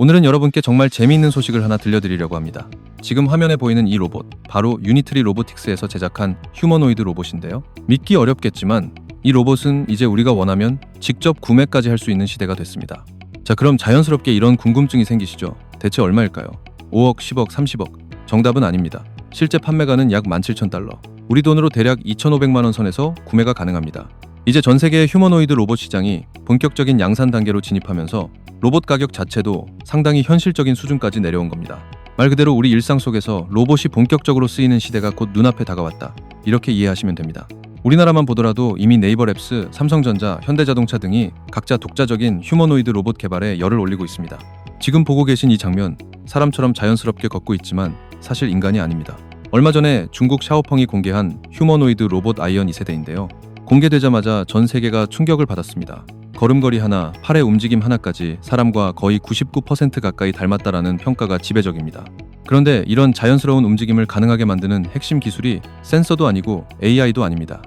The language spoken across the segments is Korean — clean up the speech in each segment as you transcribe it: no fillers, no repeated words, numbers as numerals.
오늘은 여러분께 정말 재미있는 소식을 하나 들려드리려고 합니다. 지금 화면에 보이는 이 로봇, 바로 유니트리 로보틱스에서 제작한 휴머노이드 로봇인데요. 믿기 어렵겠지만 이 로봇은 이제 우리가 원하면 직접 구매까지 할 수 있는 시대가 됐습니다. 자, 그럼 자연스럽게 이런 궁금증이 생기시죠? 대체 얼마일까요? 5억, 10억, 30억? 정답은 아닙니다. 실제 판매가는 약 17,000달러. 우리 돈으로 대략 2,500만 원 선에서 구매가 가능합니다. 이제 전 세계의 휴머노이드 로봇 시장이 본격적인 양산 단계로 진입하면서 로봇 가격 자체도 상당히 현실적인 수준까지 내려온 겁니다. 말 그대로 우리 일상 속에서 로봇이 본격적으로 쓰이는 시대가 곧 눈앞에 다가왔다. 이렇게 이해하시면 됩니다. 우리나라만 보더라도 이미 네이버랩스, 삼성전자, 현대자동차 등이 각자 독자적인 휴머노이드 로봇 개발에 열을 올리고 있습니다. 지금 보고 계신 이 장면, 사람처럼 자연스럽게 걷고 있지만 사실 인간이 아닙니다. 얼마 전에 중국 샤오펑이 공개한 휴머노이드 로봇 아이언 2세대인데요. 공개되자마자 전 세계가 충격을 받았습니다. 걸음걸이 하나, 팔의 움직임 하나까지 사람과 거의 99% 가까이 닮았다라는 평가가 지배적입니다. 그런데 이런 자연스러운 움직임을 가능하게 만드는 핵심 기술이 센서도 아니고 AI도 아닙니다.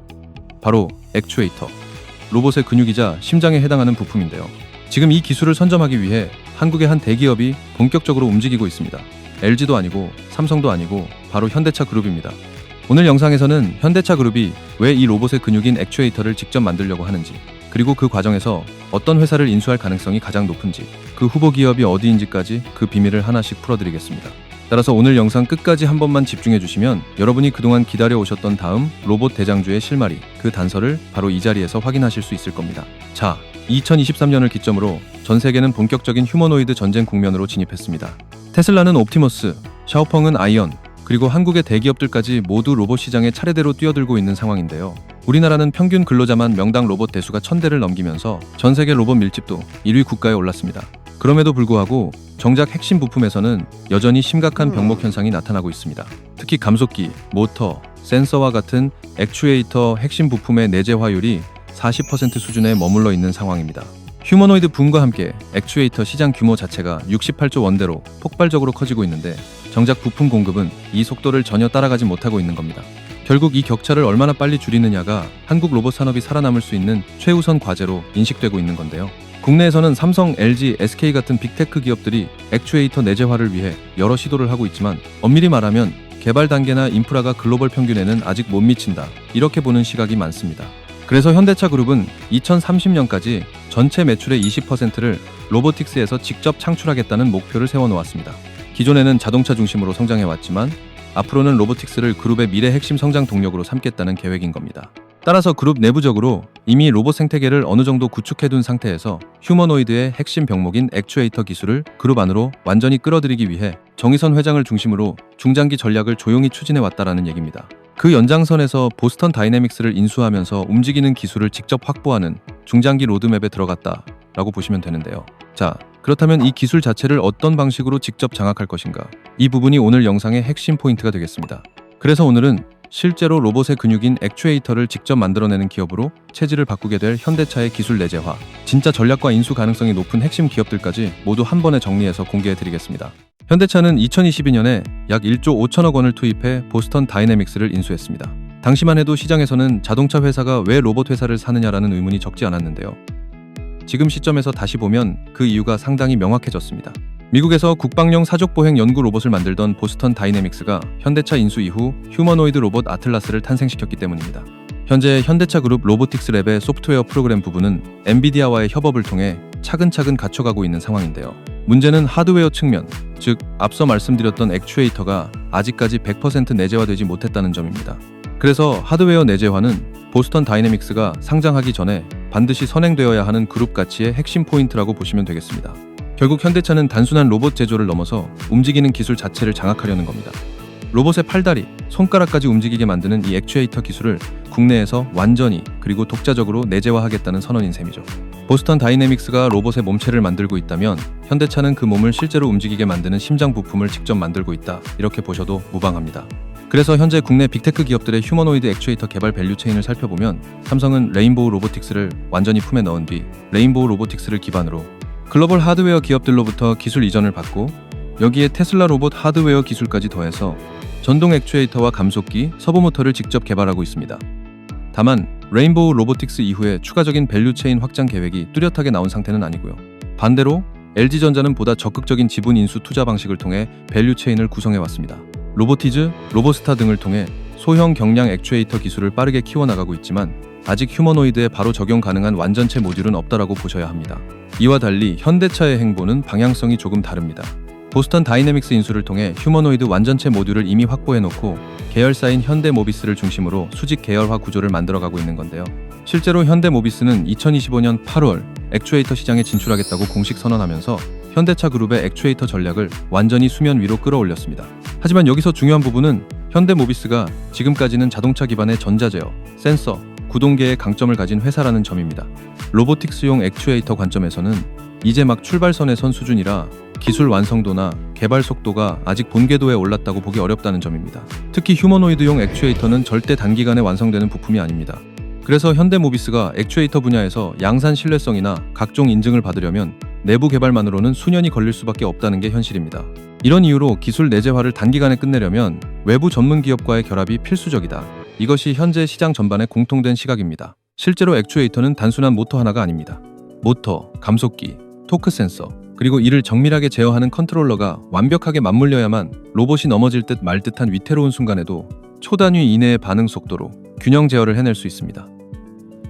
바로 액추에이터. 로봇의 근육이자 심장에 해당하는 부품인데요. 지금 이 기술을 선점하기 위해 한국의 한 대기업이 본격적으로 움직이고 있습니다. LG도 아니고 삼성도 아니고 바로 현대차 그룹입니다. 오늘 영상에서는 현대차 그룹이 왜 이 로봇의 근육인 액추에이터를 직접 만들려고 하는지, 그리고 그 과정에서 어떤 회사를 인수할 가능성이 가장 높은지, 그 후보 기업이 어디인지까지 그 비밀을 하나씩 풀어드리겠습니다. 따라서 오늘 영상 끝까지 한 번만 집중해주시면 여러분이 그동안 기다려오셨던 다음 로봇 대장주의 실마리, 그 단서를 바로 이 자리에서 확인하실 수 있을 겁니다. 자, 2023년을 기점으로 전 세계는 본격적인 휴머노이드 전쟁 국면으로 진입했습니다. 테슬라는 옵티머스, 샤오펑은 아이언, 그리고 한국의 대기업들까지 모두 로봇 시장에 차례대로 뛰어들고 있는 상황인데요. 우리나라는 평균 근로자만 명당 로봇 대수가 1000대를 넘기면서 전 세계 로봇 밀집도 1위 국가에 올랐습니다. 그럼에도 불구하고 정작 핵심 부품에서는 여전히 심각한 병목 현상이 나타나고 있습니다. 특히 감속기, 모터, 센서와 같은 액추에이터 핵심 부품의 내재화율이 40% 수준에 머물러 있는 상황입니다. 휴머노이드 붐과 함께 액추에이터 시장 규모 자체가 68조 원대로 폭발적으로 커지고 있는데 정작 부품 공급은 이 속도를 전혀 따라가지 못하고 있는 겁니다. 결국 이 격차를 얼마나 빨리 줄이느냐가 한국 로봇 산업이 살아남을 수 있는 최우선 과제로 인식되고 있는 건데요. 국내에서는 삼성, LG, SK 같은 빅테크 기업들이 액추에이터 내재화를 위해 여러 시도를 하고 있지만 엄밀히 말하면 개발 단계나 인프라가 글로벌 평균에는 아직 못 미친다, 이렇게 보는 시각이 많습니다. 그래서 현대차 그룹은 2030년까지 전체 매출의 20%를 로보틱스에서 직접 창출하겠다는 목표를 세워놓았습니다. 기존에는 자동차 중심으로 성장해왔지만 앞으로는 로보틱스를 그룹의 미래 핵심 성장 동력으로 삼겠다는 계획인 겁니다. 따라서 그룹 내부적으로 이미 로봇 생태계를 어느 정도 구축해둔 상태에서 휴머노이드의 핵심 병목인 액추에이터 기술을 그룹 안으로 완전히 끌어들이기 위해 정의선 회장을 중심으로 중장기 전략을 조용히 추진해왔다라는 얘기입니다. 그 연장선에서 보스턴 다이내믹스를 인수하면서 움직이는 기술을 직접 확보하는 중장기 로드맵에 들어갔다라고 보시면 되는데요. 자, 그렇다면 이 기술 자체를 어떤 방식으로 직접 장악할 것인가? 이 부분이 오늘 영상의 핵심 포인트가 되겠습니다. 그래서 오늘은 실제로 로봇의 근육인 액추에이터를 직접 만들어내는 기업으로 체질을 바꾸게 될 현대차의 기술 내재화, 진짜 전략과 인수 가능성이 높은 핵심 기업들까지 모두 한 번에 정리해서 공개해드리겠습니다. 현대차는 2022년에 약 1조 5천억 원을 투입해 보스턴 다이내믹스를 인수했습니다. 당시만 해도 시장에서는 자동차 회사가 왜 로봇 회사를 사느냐라는 의문이 적지 않았는데요. 지금 시점에서 다시 보면 그 이유가 상당히 명확해졌습니다. 미국에서 국방용 사족보행 연구 로봇을 만들던 보스턴 다이내믹스가 현대차 인수 이후 휴머노이드 로봇 아틀라스를 탄생시켰기 때문입니다. 현재 현대차 그룹 로보틱스 랩의 소프트웨어 프로그램 부분은 엔비디아와의 협업을 통해 차근차근 갖춰가고 있는 상황인데요. 문제는 하드웨어 측면, 즉 앞서 말씀드렸던 액추에이터가 아직까지 100% 내재화되지 못했다는 점입니다. 그래서 하드웨어 내재화는 보스턴 다이내믹스가 상장하기 전에 반드시 선행되어야 하는 그룹 가치의 핵심 포인트라고 보시면 되겠습니다. 결국 현대차는 단순한 로봇 제조를 넘어서 움직이는 기술 자체를 장악하려는 겁니다. 로봇의 팔다리, 손가락까지 움직이게 만드는 이 액추에이터 기술을 국내에서 완전히 그리고 독자적으로 내재화하겠다는 선언인 셈이죠. 보스턴 다이내믹스가 로봇의 몸체를 만들고 있다면 현대차는 그 몸을 실제로 움직이게 만드는 심장 부품을 직접 만들고 있다, 이렇게 보셔도 무방합니다. 그래서 현재 국내 빅테크 기업들의 휴머노이드 액추에이터 개발 밸류체인을 살펴보면 삼성은 레인보우 로보틱스를 완전히 품에 넣은 뒤 레인보우 로보틱스를 기반으로 글로벌 하드웨어 기업들로부터 기술 이전을 받고 여기에 테슬라 로봇 하드웨어 기술까지 더해서 전동 액추에이터와 감속기, 서브모터를 직접 개발하고 있습니다. 다만 레인보우 로보틱스 이후에 추가적인 밸류체인 확장 계획이 뚜렷하게 나온 상태는 아니고요. 반대로 LG전자는 보다 적극적인 지분 인수 투자 방식을 통해 밸류 체인을 구성해왔습니다. 로보티즈, 로보스타 등을 통해 소형 경량 액추에이터 기술을 빠르게 키워나가고 있지만 아직 휴머노이드에 바로 적용 가능한 완전체 모듈은 없다라고 보셔야 합니다. 이와 달리 현대차의 행보는 방향성이 조금 다릅니다. 보스턴 다이내믹스 인수를 통해 휴머노이드 완전체 모듈을 이미 확보해놓고 계열사인 현대모비스를 중심으로 수직 계열화 구조를 만들어가고 있는 건데요. 실제로 현대모비스는 2025년 8월 액추에이터 시장에 진출하겠다고 공식 선언하면서 현대차 그룹의 액추에이터 전략을 완전히 수면 위로 끌어올렸습니다. 하지만 여기서 중요한 부분은 현대모비스가 지금까지는 자동차 기반의 전자제어, 센서, 구동계의 강점을 가진 회사라는 점입니다. 로보틱스용 액추에이터 관점에서는 이제 막 출발선에 선 수준이라 기술 완성도나 개발 속도가 아직 본궤도에 올랐다고 보기 어렵다는 점입니다. 특히 휴머노이드용 액추에이터는 절대 단기간에 완성되는 부품이 아닙니다. 그래서 현대모비스가 액추에이터 분야에서 양산 신뢰성이나 각종 인증을 받으려면 내부 개발만으로는 수년이 걸릴 수밖에 없다는 게 현실입니다. 이런 이유로 기술 내재화를 단기간에 끝내려면 외부 전문 기업과의 결합이 필수적이다. 이것이 현재 시장 전반의 공통된 시각입니다. 실제로 액추에이터는 단순한 모터 하나가 아닙니다. 모터, 감속기, 토크 센서, 그리고 이를 정밀하게 제어하는 컨트롤러가 완벽하게 맞물려야만 로봇이 넘어질 듯 말 듯한 위태로운 순간에도 초단위 이내의 반응 속도로 균형 제어를 해낼 수 있습니다.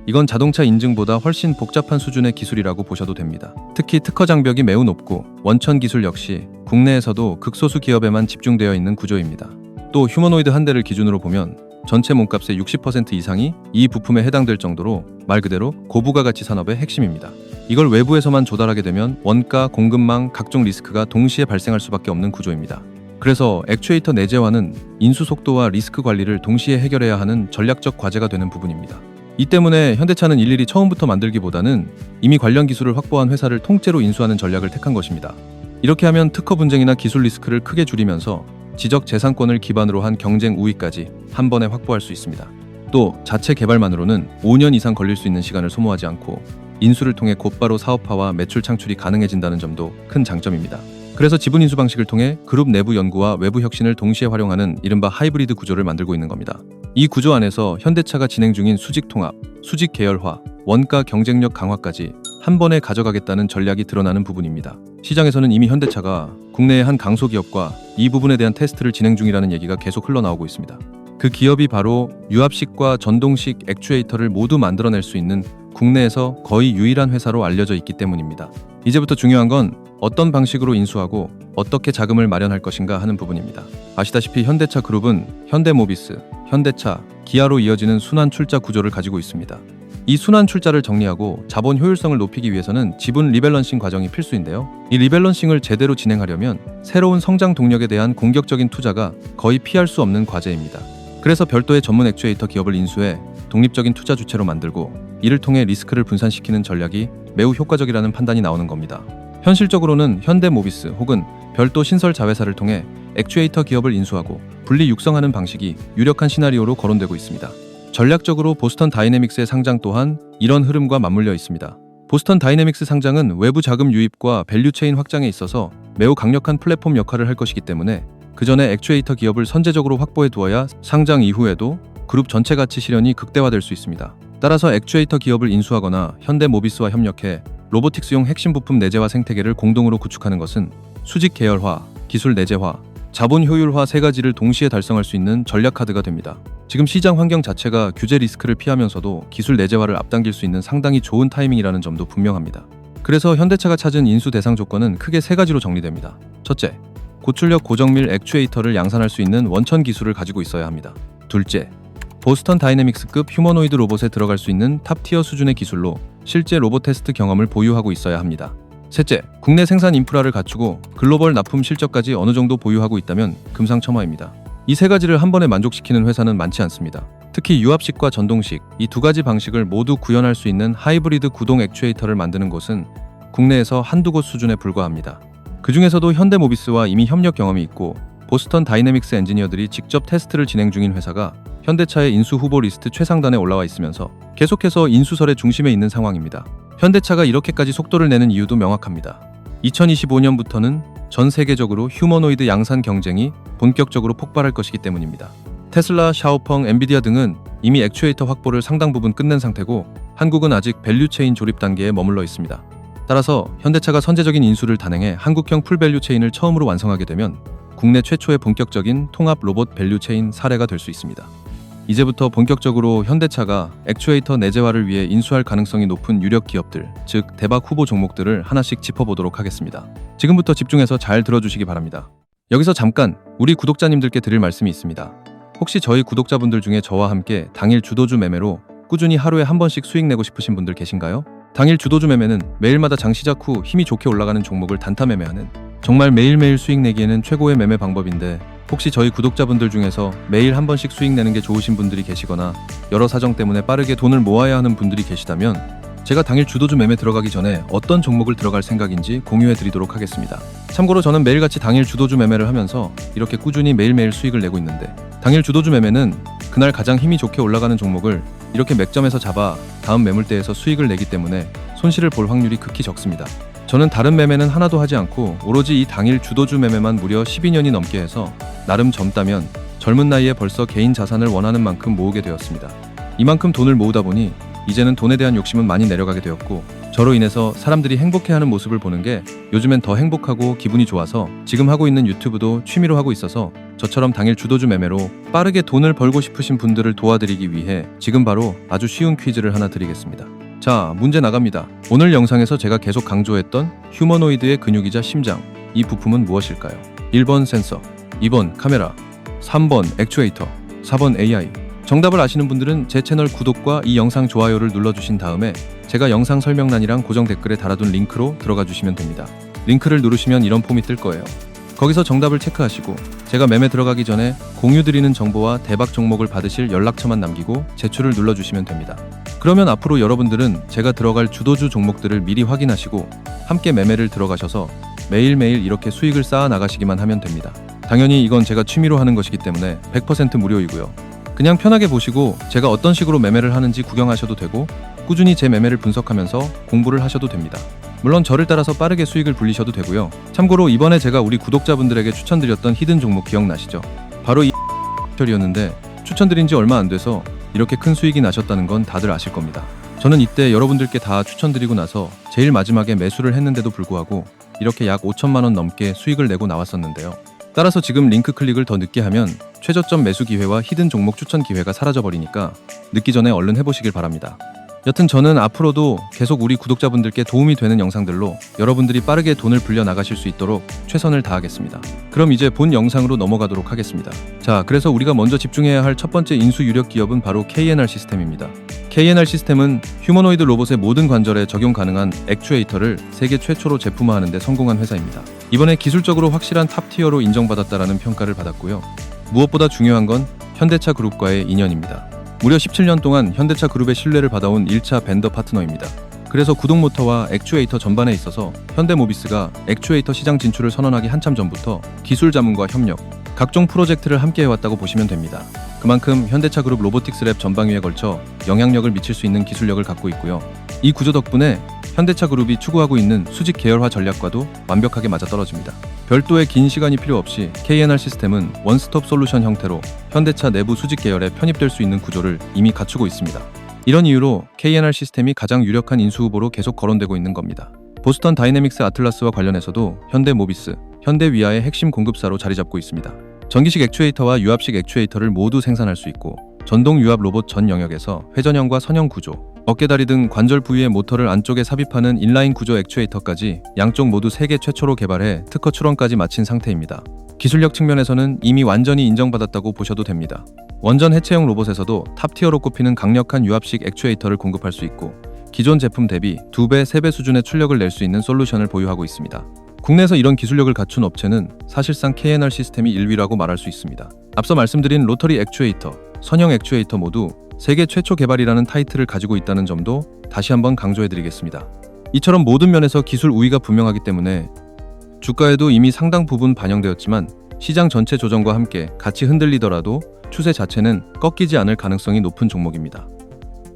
이건 자동차 인증보다 훨씬 복잡한 수준의 기술이라고 보셔도 됩니다. 특히 특허 장벽이 매우 높고 원천 기술 역시 국내에서도 극소수 기업에만 집중되어 있는 구조입니다. 또 휴머노이드 한 대를 기준으로 보면 전체 몸값의 60% 이상이 이 부품에 해당될 정도로 말 그대로 고부가가치 산업의 핵심입니다. 이걸 외부에서만 조달하게 되면 원가, 공급망, 각종 리스크가 동시에 발생할 수밖에 없는 구조입니다. 그래서 액추에이터 내재화는 인수 속도와 리스크 관리를 동시에 해결해야 하는 전략적 과제가 되는 부분입니다. 이 때문에 현대차는 일일이 처음부터 만들기보다는 이미 관련 기술을 확보한 회사를 통째로 인수하는 전략을 택한 것입니다. 이렇게 하면 특허 분쟁이나 기술 리스크를 크게 줄이면서 지적 재산권을 기반으로 한 경쟁 우위까지 한 번에 확보할 수 있습니다. 또 자체 개발만으로는 5년 이상 걸릴 수 있는 시간을 소모하지 않고 인수를 통해 곧바로 사업화와 매출 창출이 가능해진다는 점도 큰 장점입니다. 그래서 지분 인수 방식을 통해 그룹 내부 연구와 외부 혁신을 동시에 활용하는 이른바 하이브리드 구조를 만들고 있는 겁니다. 이 구조 안에서 현대차가 진행 중인 수직 통합, 수직 계열화, 원가 경쟁력 강화까지 한 번에 가져가겠다는 전략이 드러나는 부분입니다. 시장에서는 이미 현대차가 국내의 한 강소기업과 이 부분에 대한 테스트를 진행 중이라는 얘기가 계속 흘러나오고 있습니다. 그 기업이 바로 유압식과 전동식 액추에이터를 모두 만들어낼 수 있는 국내에서 거의 유일한 회사로 알려져 있기 때문입니다. 이제부터 중요한 건 어떤 방식으로 인수하고 어떻게 자금을 마련할 것인가 하는 부분입니다. 아시다시피 현대차 그룹은 현대모비스, 현대차, 기아로 이어지는 순환 출자 구조를 가지고 있습니다. 이 순환 출자를 정리하고 자본 효율성을 높이기 위해서는 지분 리밸런싱 과정이 필수인데요. 이 리밸런싱을 제대로 진행하려면 새로운 성장 동력에 대한 공격적인 투자가 거의 피할 수 없는 과제입니다. 그래서 별도의 전문 액추에이터 기업을 인수해 독립적인 투자 주체로 만들고 이를 통해 리스크를 분산시키는 전략이 매우 효과적이라는 판단이 나오는 겁니다. 현실적으로는 현대모비스 혹은 별도 신설 자회사를 통해 액추에이터 기업을 인수하고 분리 육성하는 방식이 유력한 시나리오로 거론되고 있습니다. 전략적으로 보스턴 다이내믹스의 상장 또한 이런 흐름과 맞물려 있습니다. 보스턴 다이내믹스 상장은 외부 자금 유입과 밸류체인 확장에 있어서 매우 강력한 플랫폼 역할을 할 것이기 때문에 그 전에 액추에이터 기업을 선제적으로 확보해 두어야 상장 이후에도 그룹 전체 가치 실현이 극대화될 수 있습니다. 따라서 액추에이터 기업을 인수하거나 현대모비스와 협력해 로보틱스용 핵심 부품 내재화 생태계를 공동으로 구축하는 것은 수직 계열화, 기술 내재화, 자본 효율화 세 가지를 동시에 달성할 수 있는 전략 카드가 됩니다. 지금 시장 환경 자체가 규제 리스크를 피하면서도 기술 내재화를 앞당길 수 있는 상당히 좋은 타이밍이라는 점도 분명합니다. 그래서 현대차가 찾은 인수 대상 조건은 크게 세 가지로 정리됩니다. 첫째, 고출력 고정밀 액추에이터를 양산할 수 있는 원천 기술을 가지고 있어야 합니다. 둘째, 보스턴 다이내믹스급 휴머노이드 로봇에 들어갈 수 있는 탑티어 수준의 기술로 실제 로봇 테스트 경험을 보유하고 있어야 합니다. 셋째, 국내 생산 인프라를 갖추고 글로벌 납품 실적까지 어느 정도 보유하고 있다면 금상첨화입니다. 이 세 가지를 한 번에 만족시키는 회사는 많지 않습니다. 특히 유압식과 전동식, 이 두 가지 방식을 모두 구현할 수 있는 하이브리드 구동 액추에이터를 만드는 곳은 국내에서 한두 곳 수준에 불과합니다. 그 중에서도 현대모비스와 이미 협력 경험이 있고 보스턴 다이내믹스 엔지니어들이 직접 테스트를 진행 중인 회사가 현대차의 인수 후보 리스트 최상단에 올라와 있으면서 계속해서 인수설의 중심에 있는 상황입니다. 현대차가 이렇게까지 속도를 내는 이유도 명확합니다. 2025년부터는 전 세계적으로 휴머노이드 양산 경쟁이 본격적으로 폭발할 것이기 때문입니다. 테슬라, 샤오펑, 엔비디아 등은 이미 액추에이터 확보를 상당 부분 끝낸 상태고 한국은 아직 밸류체인 조립 단계에 머물러 있습니다. 따라서 현대차가 선제적인 인수를 단행해 한국형 풀밸류 체인을 처음으로 완성하게 되면 국내 최초의 본격적인 통합 로봇 밸류 체인 사례가 될 수 있습니다. 이제부터 본격적으로 현대차가 액추에이터 내재화를 위해 인수할 가능성이 높은 유력 기업들, 즉 대박 후보 종목들을 하나씩 짚어보도록 하겠습니다. 지금부터 집중해서 잘 들어주시기 바랍니다. 여기서 잠깐 우리 구독자님들께 드릴 말씀이 있습니다. 혹시 저희 구독자분들 중에 저와 함께 당일 주도주 매매로 꾸준히 하루에 한 번씩 수익 내고 싶으신 분들 계신가요? 당일 주도주 매매는 매일마다 장 시작 후 힘이 좋게 올라가는 종목을 단타 매매하는 정말 매일매일 수익 내기에는 최고의 매매 방법인데, 혹시 저희 구독자분들 중에서 매일 한 번씩 수익 내는 게 좋으신 분들이 계시거나 여러 사정 때문에 빠르게 돈을 모아야 하는 분들이 계시다면 제가 당일 주도주 매매 들어가기 전에 어떤 종목을 들어갈 생각인지 공유해 드리도록 하겠습니다. 참고로 저는 매일같이 당일 주도주 매매를 하면서 이렇게 꾸준히 매일매일 수익을 내고 있는데, 당일 주도주 매매는 그날 가장 힘이 좋게 올라가는 종목을 이렇게 맥점에서 잡아 다음 매물대에서 수익을 내기 때문에 손실을 볼 확률이 극히 적습니다. 저는 다른 매매는 하나도 하지 않고 오로지 이 당일 주도주 매매만 무려 12년이 넘게 해서 나름 젊다면 젊은 나이에 벌써 개인 자산을 원하는 만큼 모으게 되었습니다. 이만큼 돈을 모으다 보니 이제는 돈에 대한 욕심은 많이 내려가게 되었고, 저로 인해서 사람들이 행복해하는 모습을 보는 게 요즘엔 더 행복하고 기분이 좋아서 지금 하고 있는 유튜브도 취미로 하고 있어서 저처럼 당일 주도주 매매로 빠르게 돈을 벌고 싶으신 분들을 도와드리기 위해 지금 바로 아주 쉬운 퀴즈를 하나 드리겠습니다. 자, 문제 나갑니다. 오늘 영상에서 제가 계속 강조했던 휴머노이드의 근육이자 심장, 이 부품은 무엇일까요? 1번 센서, 2번 카메라, 3번 액추에이터, 4번 AI. 정답을 아시는 분들은 제 채널 구독과 이 영상 좋아요를 눌러주신 다음에 제가 영상 설명란이랑 고정 댓글에 달아둔 링크로 들어가 주시면 됩니다. 링크를 누르시면 이런 폼이 뜰 거예요. 거기서 정답을 체크하시고 제가 매매 들어가기 전에 공유드리는 정보와 대박 종목을 받으실 연락처만 남기고 제출을 눌러주시면 됩니다. 그러면 앞으로 여러분들은 제가 들어갈 주도주 종목들을 미리 확인하시고 함께 매매를 들어가셔서 매일매일 이렇게 수익을 쌓아 나가시기만 하면 됩니다. 당연히 이건 제가 취미로 하는 것이기 때문에 100% 무료이고요. 그냥 편하게 보시고 제가 어떤 식으로 매매를 하는지 구경하셔도 되고 꾸준히 제 매매를 분석하면서 공부를 하셔도 됩니다. 물론 저를 따라서 빠르게 수익을 불리셔도 되고요. 참고로 이번에 제가 우리 구독자분들에게 추천드렸던 히든 종목 기억나시죠? 바로 이 혈이었는데 추천드린 지 얼마 안 돼서 이렇게 큰 수익이 나셨다는 건 다들 아실 겁니다. 저는 이때 여러분들께 다 추천드리고 나서 제일 마지막에 매수를 했는데도 불구하고 이렇게 약 5천만 원 넘게 수익을 내고 나왔었는데요. 따라서 지금 링크 클릭을 더 늦게 하면 최저점 매수 기회와 히든 종목 추천 기회가 사라져버리니까 늦기 전에 얼른 해보시길 바랍니다. 여튼 저는 앞으로도 계속 우리 구독자분들께 도움이 되는 영상들로 여러분들이 빠르게 돈을 불려 나가실 수 있도록 최선을 다하겠습니다. 그럼 이제 본 영상으로 넘어가도록 하겠습니다. 자, 그래서 우리가 먼저 집중해야 할 첫 번째 인수 유력 기업은 바로 KNR 시스템입니다. KNR 시스템은 휴머노이드 로봇의 모든 관절에 적용 가능한 액추에이터를 세계 최초로 제품화하는 데 성공한 회사입니다. 이번에 기술적으로 확실한 탑티어로 인정받았다라는 평가를 받았고요. 무엇보다 중요한 건 현대차 그룹과의 인연입니다. 무려 17년 동안 현대차 그룹의 신뢰를 받아온 1차 벤더 파트너입니다. 그래서 구동모터와 액추에이터 전반에 있어서 현대모비스가 액추에이터 시장 진출을 선언하기 한참 전부터 기술 자문과 협력, 각종 프로젝트를 함께 해왔다고 보시면 됩니다. 그만큼 현대차 그룹 로보틱스 랩 전방위에 걸쳐 영향력을 미칠 수 있는 기술력을 갖고 있고요. 이 구조 덕분에 현대차 그룹이 추구하고 있는 수직 계열화 전략과도 완벽하게 맞아떨어집니다. 별도의 긴 시간이 필요 없이 KNR 시스템은 원스톱 솔루션 형태로 현대차 내부 수직 계열에 편입될 수 있는 구조를 이미 갖추고 있습니다. 이런 이유로 KNR 시스템이 가장 유력한 인수 후보로 계속 거론되고 있는 겁니다. 보스턴 다이내믹스 아틀라스와 관련해서도 현대모비스, 현대위아의 핵심 공급사로 자리 잡고 있습니다. 전기식 액추에이터와 유압식 액추에이터를 모두 생산할 수 있고 전동 유압 로봇 전 영역에서 회전형과 선형 구조, 어깨다리 등 관절 부위의 모터를 안쪽에 삽입하는 인라인 구조 액추에이터까지 양쪽 모두 세계 최초로 개발해 특허 출원까지 마친 상태입니다. 기술력 측면에서는 이미 완전히 인정받았다고 보셔도 됩니다. 원전 해체형 로봇에서도 탑티어로 꼽히는 강력한 유압식 액추에이터를 공급할 수 있고 기존 제품 대비 2배, 3배 수준의 출력을 낼 수 있는 솔루션을 보유하고 있습니다. 국내에서 이런 기술력을 갖춘 업체는 사실상 KNR 시스템이 1위라고 말할 수 있습니다. 앞서 말씀드린 로터리 액추에이터, 선형 액추에이터 모두 세계 최초 개발이라는 타이틀을 가지고 있다는 점도 다시 한번 강조해드리겠습니다. 이처럼 모든 면에서 기술 우위가 분명하기 때문에 주가에도 이미 상당 부분 반영되었지만 시장 전체 조정과 함께 같이 흔들리더라도 추세 자체는 꺾이지 않을 가능성이 높은 종목입니다.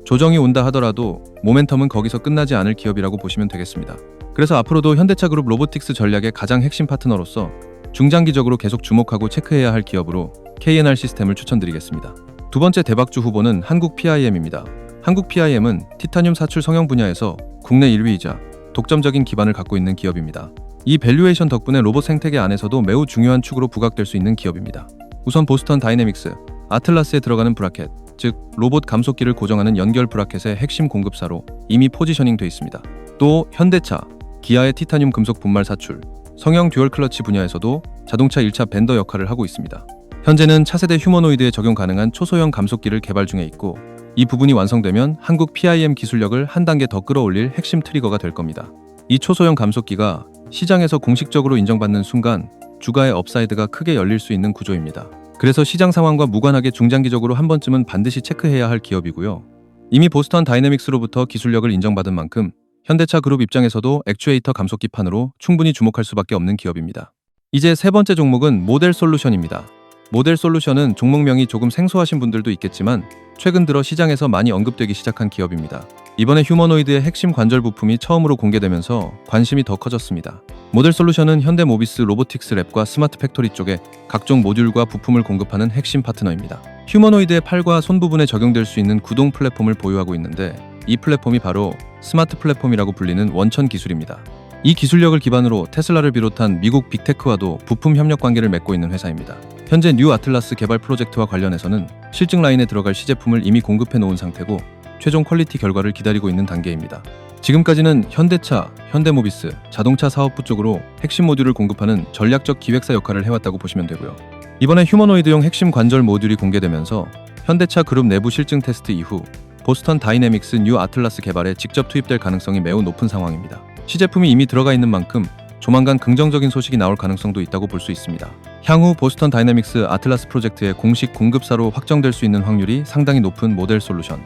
조정이 온다 하더라도 모멘텀은 거기서 끝나지 않을 기업이라고 보시면 되겠습니다. 그래서 앞으로도 현대차 그룹 로보틱스 전략의 가장 핵심 파트너로서 중장기적으로 계속 주목하고 체크해야 할 기업으로 KNR 시스템을 추천드리겠습니다. 두 번째 대박주 후보는 한국 PIM입니다. 한국 PIM은 티타늄 사출 성형 분야에서 국내 1위이자 독점적인 기반을 갖고 있는 기업입니다. 이 밸류에이션 덕분에 로봇 생태계 안에서도 매우 중요한 축으로 부각될 수 있는 기업입니다. 우선 보스턴 다이내믹스, 아틀라스에 들어가는 브라켓, 즉 로봇 감속기를 고정하는 연결 브라켓의 핵심 공급사로 이미 포지셔닝 돼 있습니다. 또 현대차, 기아의 티타늄 금속 분말 사출, 성형 듀얼 클러치 분야에서도 자동차 1차 벤더 역할을 하고 있습니다. 현재는 차세대 휴머노이드에 적용 가능한 초소형 감속기를 개발 중에 있고 이 부분이 완성되면 한국 PIM 기술력을 한 단계 더 끌어올릴 핵심 트리거가 될 겁니다. 이 초소형 감속기가 시장에서 공식적으로 인정받는 순간 주가의 업사이드가 크게 열릴 수 있는 구조입니다. 그래서 시장 상황과 무관하게 중장기적으로 한 번쯤은 반드시 체크해야 할 기업이고요. 이미 보스턴 다이내믹스로부터 기술력을 인정받은 만큼 현대차 그룹 입장에서도 액추에이터 감속기판으로 충분히 주목할 수밖에 없는 기업입니다. 이제 세 번째 종목은 모델 솔루션입니다. 모델 솔루션은 종목명이 조금 생소하신 분들도 있겠지만 최근 들어 시장에서 많이 언급되기 시작한 기업입니다. 이번에 휴머노이드의 핵심 관절 부품이 처음으로 공개되면서 관심이 더 커졌습니다. 모델 솔루션은 현대모비스 로보틱스 랩과 스마트 팩토리 쪽에 각종 모듈과 부품을 공급하는 핵심 파트너입니다. 휴머노이드의 팔과 손 부분에 적용될 수 있는 구동 플랫폼을 보유하고 있는데 이 플랫폼이 바로 스마트 플랫폼이라고 불리는 원천 기술입니다. 이 기술력을 기반으로 테슬라를 비롯한 미국 빅테크와도 부품 협력 관계를 맺고 있는 회사입니다. 현재 뉴 아틀라스 개발 프로젝트와 관련해서는 실증 라인에 들어갈 시제품을 이미 공급해 놓은 상태고 최종 퀄리티 결과를 기다리고 있는 단계입니다. 지금까지는 현대차, 현대모비스, 자동차 사업부 쪽으로 핵심 모듈을 공급하는 전략적 기획사 역할을 해왔다고 보시면 되고요. 이번에 휴머노이드용 핵심 관절 모듈이 공개되면서 현대차 그룹 내부 실증 테스트 이후 보스턴 다이내믹스 뉴 아틀라스 개발에 직접 투입될 가능성이 매우 높은 상황입니다. 시제품이 이미 들어가 있는 만큼 조만간 긍정적인 소식이 나올 가능성도 있다고 볼 수 있습니다. 향후 보스턴 다이내믹스 아틀라스 프로젝트의 공식 공급사로 확정될 수 있는 확률이 상당히 높은 모델 솔루션.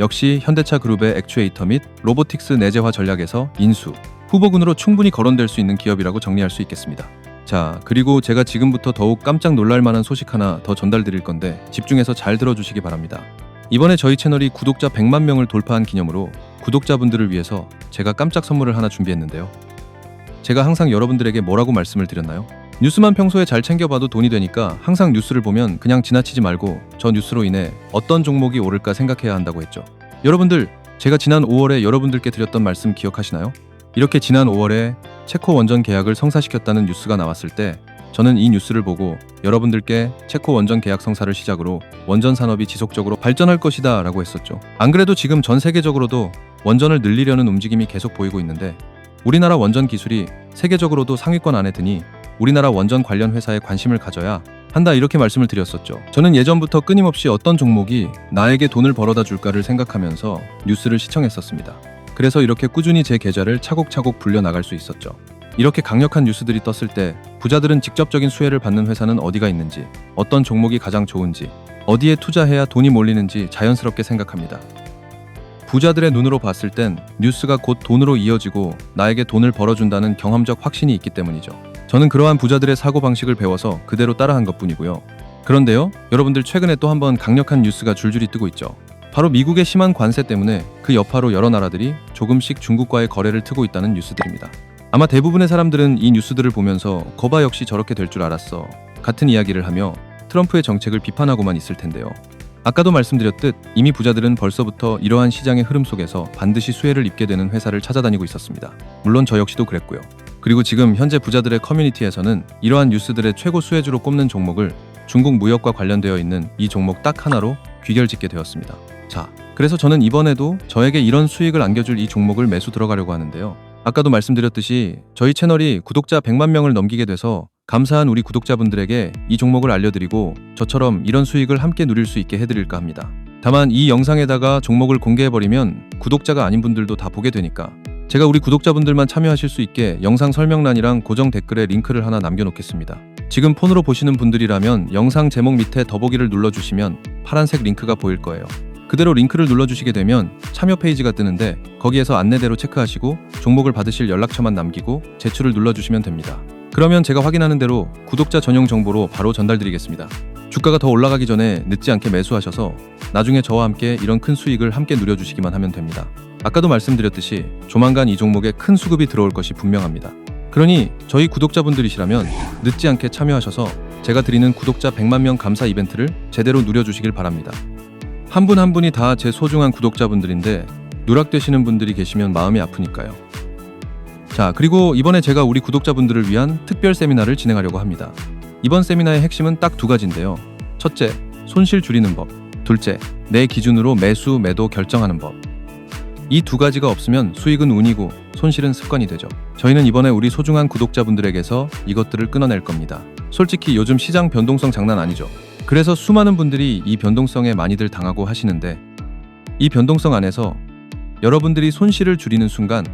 역시 현대차 그룹의 액추에이터 및 로보틱스 내재화 전략에서 인수, 후보군으로 충분히 거론될 수 있는 기업이라고 정리할 수 있겠습니다. 자, 그리고 제가 지금부터 더욱 깜짝 놀랄 만한 소식 하나 더 전달드릴 건데 집중해서 잘 들어주시기 바랍니다. 이번에 저희 채널이 구독자 100만 명을 돌파한 기념으로 구독자분들을 위해서 제가 깜짝 선물을 하나 준비했는데요. 제가 항상 여러분들에게 뭐라고 말씀을 드렸나요? 뉴스만 평소에 잘 챙겨봐도 돈이 되니까 항상 뉴스를 보면 그냥 지나치지 말고 저 뉴스로 인해 어떤 종목이 오를까 생각해야 한다고 했죠. 여러분들, 제가 지난 5월에 여러분들께 드렸던 말씀 기억하시나요? 이렇게 지난 5월에 체코 원전 계약을 성사시켰다는 뉴스가 나왔을 때 저는 이 뉴스를 보고 여러분들께 체코 원전 계약 성사를 시작으로 원전 산업이 지속적으로 발전할 것이다 라고 했었죠. 안 그래도 지금 전 세계적으로도 원전을 늘리려는 움직임이 계속 보이고 있는데 우리나라 원전 기술이 세계적으로도 상위권 안에 드니 우리나라 원전 관련 회사에 관심을 가져야 한다 이렇게 말씀을 드렸었죠. 저는 예전부터 끊임없이 어떤 종목이 나에게 돈을 벌어다 줄까를 생각하면서 뉴스를 시청했었습니다. 그래서 이렇게 꾸준히 제 계좌를 차곡차곡 불려나갈 수 있었죠. 이렇게 강력한 뉴스들이 떴을 때 부자들은 직접적인 수혜를 받는 회사는 어디가 있는지, 어떤 종목이 가장 좋은지, 어디에 투자해야 돈이 몰리는지 자연스럽게 생각합니다. 부자들의 눈으로 봤을 땐 뉴스가 곧 돈으로 이어지고 나에게 돈을 벌어준다는 경험적 확신이 있기 때문이죠. 저는 그러한 부자들의 사고방식을 배워서 그대로 따라한 것뿐이고요. 그런데요, 여러분들 최근에 또 한번 강력한 뉴스가 줄줄이 뜨고 있죠. 바로 미국의 심한 관세 때문에 그 여파로 여러 나라들이 조금씩 중국과의 거래를 트고 있다는 뉴스들입니다. 아마 대부분의 사람들은 이 뉴스들을 보면서 거봐 역시 저렇게 될 줄 알았어 같은 이야기를 하며 트럼프의 정책을 비판하고만 있을 텐데요. 아까도 말씀드렸듯 이미 부자들은 벌써부터 이러한 시장의 흐름 속에서 반드시 수혜를 입게 되는 회사를 찾아다니고 있었습니다. 물론 저 역시도 그랬고요. 그리고 지금 현재 부자들의 커뮤니티에서는 이러한 뉴스들의 최고 수혜주로 꼽는 종목을 중국 무역과 관련되어 있는 이 종목 딱 하나로 귀결짓게 되었습니다. 자, 그래서 저는 이번에도 저에게 이런 수익을 안겨줄 이 종목을 매수 들어가려고 하는데요. 아까도 말씀드렸듯이 저희 채널이 구독자 100만 명을 넘기게 돼서 감사한 우리 구독자분들에게 이 종목을 알려드리고 저처럼 이런 수익을 함께 누릴 수 있게 해드릴까 합니다. 다만 이 영상에다가 종목을 공개해버리면 구독자가 아닌 분들도 다 보게 되니까 제가 우리 구독자분들만 참여하실 수 있게 영상 설명란이랑 고정 댓글에 링크를 하나 남겨놓겠습니다. 지금 폰으로 보시는 분들이라면 영상 제목 밑에 더보기를 눌러주시면 파란색 링크가 보일 거예요. 그대로 링크를 눌러주시게 되면 참여 페이지가 뜨는데 거기에서 안내대로 체크하시고 종목을 받으실 연락처만 남기고 제출을 눌러주시면 됩니다. 그러면 제가 확인하는 대로 구독자 전용 정보로 바로 전달드리겠습니다. 주가가 더 올라가기 전에 늦지 않게 매수하셔서 나중에 저와 함께 이런 큰 수익을 함께 누려주시기만 하면 됩니다. 아까도 말씀드렸듯이 조만간 이 종목에 큰 수급이 들어올 것이 분명합니다. 그러니 저희 구독자분들이시라면 늦지 않게 참여하셔서 제가 드리는 구독자 100만 명 감사 이벤트를 제대로 누려주시길 바랍니다. 한 분 한 분이 다 제 소중한 구독자분들인데 누락되시는 분들이 계시면 마음이 아프니까요. 자, 그리고 이번에 제가 우리 구독자분들을 위한 특별 세미나를 진행하려고 합니다. 이번 세미나의 핵심은 딱 두 가지인데요. 첫째, 손실 줄이는 법. 둘째, 내 기준으로 매수, 매도 결정하는 법. 이 두 가지가 없으면 수익은 운이고 손실은 습관이 되죠. 저희는 이번에 우리 소중한 구독자분들에게서 이것들을 끊어낼 겁니다. 솔직히 요즘 시장 변동성 장난 아니죠. 그래서 수많은 분들이 이 변동성에 많이들 당하고 하시는데, 이 변동성 안에서 여러분들이 손실을 줄이는 순간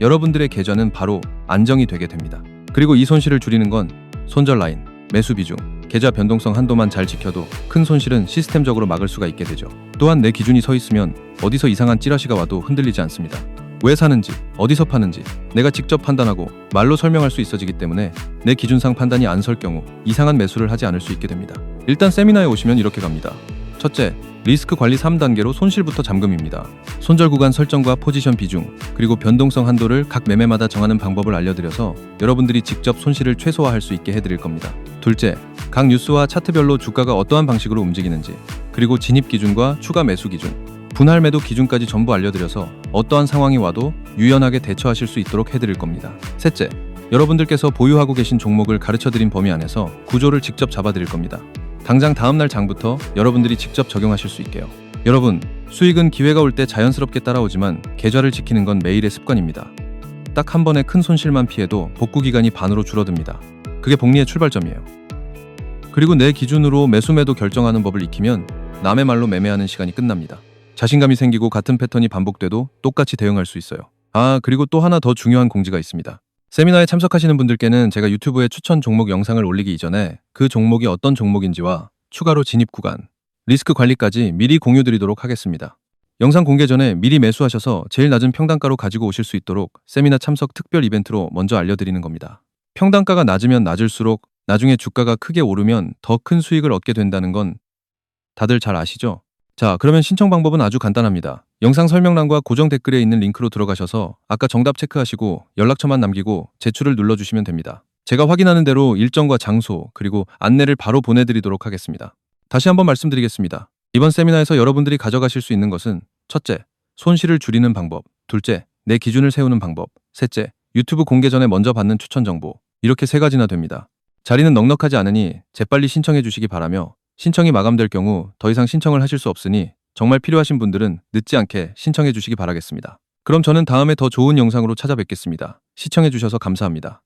여러분들의 계좌는 바로 안정이 되게 됩니다. 그리고 이 손실을 줄이는 건 손절 라인, 매수 비중, 계좌 변동성 한도만 잘 지켜도 큰 손실은 시스템적으로 막을 수가 있게 되죠. 또한 내 기준이 서 있으면 어디서 이상한 찌라시가 와도 흔들리지 않습니다. 왜 사는지, 어디서 파는지 내가 직접 판단하고 말로 설명할 수 있어지기 때문에 내 기준상 판단이 안 설 경우 이상한 매수를 하지 않을 수 있게 됩니다. 일단 세미나에 오시면 이렇게 갑니다. 첫째, 리스크 관리 3단계로 손실부터 잠금입니다. 손절 구간 설정과 포지션 비중, 그리고 변동성 한도를 각 매매마다 정하는 방법을 알려드려서 여러분들이 직접 손실을 최소화할 수 있게 해드릴 겁니다. 둘째, 각 뉴스와 차트별로 주가가 어떠한 방식으로 움직이는지, 그리고 진입 기준과 추가 매수 기준, 분할 매도 기준까지 전부 알려드려서 어떠한 상황이 와도 유연하게 대처하실 수 있도록 해드릴 겁니다. 셋째, 여러분들께서 보유하고 계신 종목을 가르쳐드린 범위 안에서 구조를 직접 잡아드릴 겁니다. 당장 다음날 장부터 여러분들이 직접 적용하실 수 있게요. 여러분, 수익은 기회가 올 때 자연스럽게 따라오지만 계좌를 지키는 건 매일의 습관입니다. 딱 한 번에 큰 손실만 피해도 복구 기간이 반으로 줄어듭니다. 그게 복리의 출발점이에요. 그리고 내 기준으로 매수 매도 결정하는 법을 익히면 남의 말로 매매하는 시간이 끝납니다. 자신감이 생기고 같은 패턴이 반복돼도 똑같이 대응할 수 있어요. 그리고 또 하나 더 중요한 공지가 있습니다. 세미나에 참석하시는 분들께는 제가 유튜브에 추천 종목 영상을 올리기 이전에 그 종목이 어떤 종목인지와 추가로 진입 구간, 리스크 관리까지 미리 공유드리도록 하겠습니다. 영상 공개 전에 미리 매수하셔서 제일 낮은 평단가로 가지고 오실 수 있도록 세미나 참석 특별 이벤트로 먼저 알려드리는 겁니다. 평단가가 낮으면 낮을수록 나중에 주가가 크게 오르면 더 큰 수익을 얻게 된다는 건 다들 잘 아시죠? 자, 그러면 신청 방법은 아주 간단합니다. 영상 설명란과 고정 댓글에 있는 링크로 들어가셔서 아까 정답 체크하시고 연락처만 남기고 제출을 눌러주시면 됩니다. 제가 확인하는 대로 일정과 장소, 그리고 안내를 바로 보내드리도록 하겠습니다. 다시 한번 말씀드리겠습니다. 이번 세미나에서 여러분들이 가져가실 수 있는 것은 첫째, 손실을 줄이는 방법. 둘째, 내 기준을 세우는 방법. 셋째, 유튜브 공개 전에 먼저 받는 추천 정보. 이렇게 세 가지나 됩니다. 자리는 넉넉하지 않으니 재빨리 신청해 주시기 바라며, 신청이 마감될 경우 더 이상 신청을 하실 수 없으니 정말 필요하신 분들은 늦지 않게 신청해 주시기 바라겠습니다. 그럼 저는 다음에 더 좋은 영상으로 찾아뵙겠습니다. 시청해 주셔서 감사합니다.